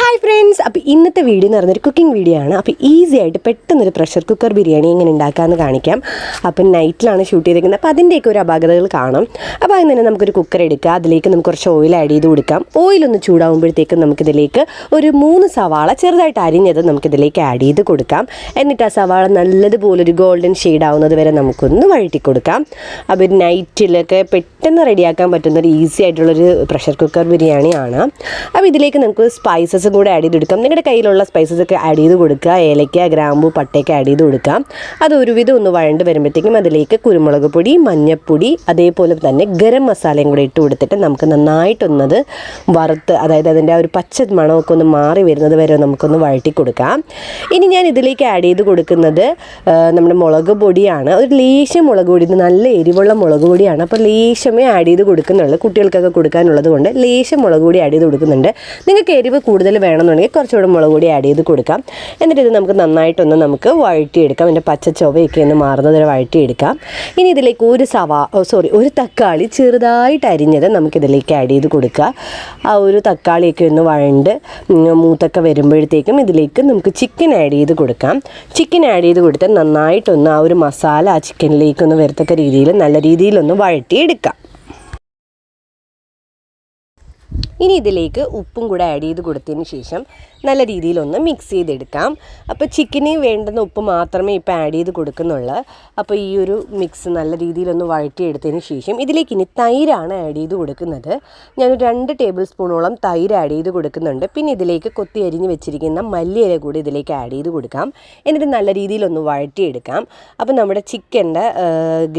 Hi friends, അപ്പോൾ ഇന്നത്തെ video എന്ന് പറയുന്നൊരു കുക്കിംഗ് വീഡിയോ ആണ്. അപ്പോൾ ഈസി ആയിട്ട് പെട്ടെന്നൊരു പ്രഷർ കുക്കർ ബിരിയാണി എങ്ങനെ ഉണ്ടാക്കാമെന്ന് കാണിക്കാം. അപ്പം നൈറ്റിലാണ് ഷൂട്ട് ചെയ്തിരിക്കുന്നത്, അപ്പോൾ അതിൻ്റെയൊക്കെ ഒരു അപാകതകൾ കാണാം. അപ്പോൾ അതിന് തന്നെ നമുക്കൊരു കുക്കർ എടുക്കുക, അതിലേക്ക് നമുക്ക് കുറച്ച് ഓയിൽ ആഡ് ചെയ്ത് കൊടുക്കാം. ഓയിലൊന്ന് ചൂടാകുമ്പോഴത്തേക്കും നമുക്കിതിലേക്ക് ഒരു 3 സവാള ചെറുതായിട്ട് അരിഞ്ഞത് നമുക്കിതിലേക്ക് ആഡ് ചെയ്ത് കൊടുക്കാം. എന്നിട്ട് ആ സവാള നല്ലതുപോലൊരു ഗോൾഡൻ ഷെയ്ഡ് ആവുന്നത് വരെ നമുക്കൊന്ന് വഴറ്റി കൊടുക്കാം. അപ്പോൾ നൈറ്റിലൊക്കെ പെട്ടെന്ന് റെഡിയാക്കാൻ പറ്റുന്നൊരു ഈസി ആയിട്ടുള്ളൊരു പ്രഷർ കുക്കർ ബിരിയാണിയാണ്. അപ്പോൾ ഇതിലേക്ക് നമുക്ക് സ്പൈസസ് കൂടെ ആഡ് ചെയ്ത് കൊടുക്കാം. നിങ്ങളുടെ കയ്യിലുള്ള സ്പൈസസ് ഒക്കെ ആഡ് ചെയ്ത് കൊടുക്കുക. ഏലക്ക, ഗ്രാമ്പു, പട്ടയൊക്കെ ആഡ് ചെയ്ത് കൊടുക്കാം. അത് ഒരുവിധം ഒന്ന് വഴണ്ട് വരുമ്പോഴത്തേക്കും അതിലേക്ക് കുരുമുളക് പൊടി, മഞ്ഞൾപ്പൊടി, അതേപോലെ തന്നെ ഗരം മസാലയും കൂടെ ഇട്ട് കൊടുത്തിട്ട് നമുക്ക് നന്നായിട്ടൊന്നത് വറുത്ത്, അതായത് അതിൻ്റെ ആ ഒരു പച്ച മണമൊക്കെ ഒന്ന് മാറി വരുന്നത് വരെ നമുക്കൊന്ന് വഴറ്റി കൊടുക്കാം. ഇനി ഞാൻ ഇതിലേക്ക് ആഡ് ചെയ്ത് കൊടുക്കുന്നത് നമ്മുടെ മുളക് പൊടിയാണ്. ഒരു ലേശം മുളക് പൊടി, ഇത് നല്ല എരിവുള്ള മുളക് പൊടിയാണ്. അപ്പോൾ ലേശമേ ആഡ് ചെയ്ത് കൊടുക്കുന്നുള്ളൂ, കുട്ടികൾക്കൊക്കെ കൊടുക്കാനുള്ളത് കൊണ്ട് ലേശം മുളക് പൊടി ആഡ് ചെയ്ത് കൊടുക്കുന്നുണ്ട്. നിങ്ങൾക്ക് എരിവ് കൂടുതൽ വേണമെന്നുണ്ടെങ്കിൽ കുറച്ചുകൂടെ മുളക് പൊടി ആഡ് ചെയ്ത് കൊടുക്കാം. എന്നിട്ട് ഇത് നമുക്ക് നന്നായിട്ടൊന്ന് നമുക്ക് വഴറ്റിയെടുക്കാം. അതിൻ്റെ പച്ച ചൊവയൊക്കെ ഒന്ന് മാറുന്നത് വരെ വഴറ്റിയെടുക്കാം. ഇനി ഇതിലേക്ക് ഒരു തക്കാളി ചെറുതായിട്ട് അരിഞ്ഞത് നമുക്കിതിലേക്ക് ആഡ് ചെയ്ത് കൊടുക്കുക. ആ ഒരു തക്കാളിയൊക്കെ ഒന്ന് വഴണ്ട് മൂത്തൊക്കെ വരുമ്പോഴത്തേക്കും ഇതിലേക്ക് നമുക്ക് ചിക്കൻ ആഡ് ചെയ്ത് കൊടുക്കാം. ചിക്കൻ ആഡ് ചെയ്ത് കൊടുത്ത് നന്നായിട്ടൊന്ന് ആ ഒരു മസാല ആ ചിക്കനിലേക്കൊന്ന് വരത്തക്ക രീതിയിൽ നല്ല രീതിയിലൊന്ന് വഴറ്റിയെടുക്കാം. ഇനി ഇതിലേക്ക് ഉപ്പും കൂടെ ആഡ് ചെയ്ത് കൊടുത്തതിന് ശേഷം നല്ല രീതിയിലൊന്ന് മിക്സ് ചെയ്തെടുക്കാം. അപ്പോൾ ചിക്കന് വേണ്ടുന്ന ഉപ്പ് മാത്രമേ ഇപ്പോൾ ആഡ് ചെയ്ത് കൊടുക്കുന്നുള്ളൂ. അപ്പോൾ ഈ ഒരു മിക്സ് നല്ല രീതിയിലൊന്ന് വഴറ്റിയെടുത്തതിന് ശേഷം ഇതിലേക്ക് ഇനി തൈരാണ് ആഡ് ചെയ്ത് കൊടുക്കുന്നത്. ഞാനൊരു 2 ടേബിൾ സ്പൂണോളം തൈര് ആഡ് ചെയ്ത് കൊടുക്കുന്നുണ്ട്. പിന്നെ ഇതിലേക്ക് കൊത്തി അരിഞ്ഞ് വെച്ചിരിക്കുന്ന മല്ലിയില കൂടി ഇതിലേക്ക് ആഡ് ചെയ്ത് കൊടുക്കാം. എന്നിട്ട് നല്ല രീതിയിലൊന്ന് വഴറ്റിയെടുക്കാം. അപ്പോൾ നമ്മുടെ ചിക്കൻ്റെ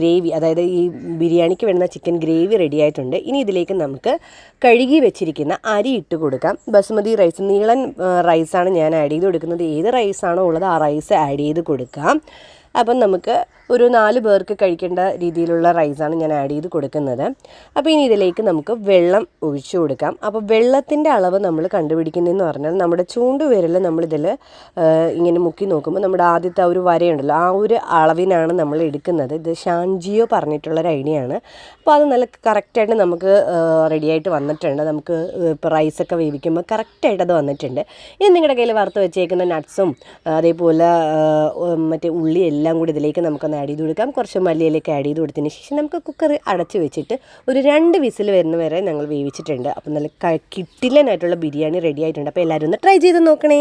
ഗ്രേവി, അതായത് ഈ ബിരിയാണിക്ക് വേണ്ടുന്ന ചിക്കൻ ഗ്രേവി റെഡി ആയിട്ടുണ്ട്. ഇനി ഇതിലേക്ക് നമുക്ക് കഴുകി വെച്ചിരിക്കുന്ന അരി ഇട്ട് കൊടുക്കാം. ബസുമതി റൈസ്, നീളൻ റൈസാണ് ഞാൻ ആഡ് ചെയ്ത് കൊടുക്കുന്നത്. ഏത് റൈസാണോ ഉള്ളത് ആ റൈസ് ആഡ് ചെയ്ത് കൊടുക്കാം. അപ്പം നമുക്ക് ഒരു 4 പേർക്ക് കഴിക്കേണ്ട രീതിയിലുള്ള റൈസാണ് ഞാൻ ആഡ് ചെയ്ത് കൊടുക്കുന്നത്. അപ്പോൾ ഇനി ഇതിലേക്ക് നമുക്ക് വെള്ളം ഒഴിച്ചു കൊടുക്കാം. അപ്പോൾ വെള്ളത്തിൻ്റെ അളവ് നമ്മൾ കണ്ടുപിടിക്കുന്നതെന്ന് പറഞ്ഞാൽ നമ്മുടെ ചൂണ്ടുവിരൽ നമ്മളിതിൽ ഇങ്ങനെ മുക്കി നോക്കുമ്പോൾ നമ്മുടെ ആദ്യത്തെ ആ ഒരു വരയുണ്ടല്ലോ, ആ ഒരു അളവിനാണ് നമ്മൾ എടുക്കുന്നത്. ഇത് ഷാൻജിയോ പറഞ്ഞിട്ടുള്ളൊരു ഐഡിയ ആണ്. അപ്പോൾ അത് നല്ല കറക്റ്റായിട്ട് നമുക്ക് റെഡിയായിട്ട് വന്നിട്ടുണ്ട്. നമുക്ക് ഇപ്പോൾ റൈസൊക്കെ വേവിക്കുമ്പോൾ കറക്റ്റായിട്ട് അത് വന്നിട്ടുണ്ട്. ഇനി നിങ്ങളുടെ കയ്യിൽ വറുത്ത് വെച്ചേക്കുന്ന നട്ട്സും അതേപോലെ മറ്റേ ഉള്ളി എല്ലാം കൂടി ഇതിലേക്ക് നമുക്കൊന്ന് ആഡ് ചെയ്ത് കൊടുക്കാം. കുറച്ച് മല്ലിയിലേക്ക് ആഡ് ചെയ്ത് കൊടുത്തതിന് ശേഷം നമുക്ക് കുക്കർ അടച്ച് വെച്ചിട്ട് ഒരു 2 വിസിൽ വരുന്ന വരെ ഞങ്ങൾ വേവിച്ചിട്ടുണ്ട്. അപ്പോൾ നല്ല കിട്ടിലനായിട്ടുള്ള ബിരിയാണി റെഡി ആയിട്ടുണ്ട്. അപ്പോൾ എല്ലാവരും ഒന്ന് ട്രൈ ചെയ്ത് നോക്കണേ.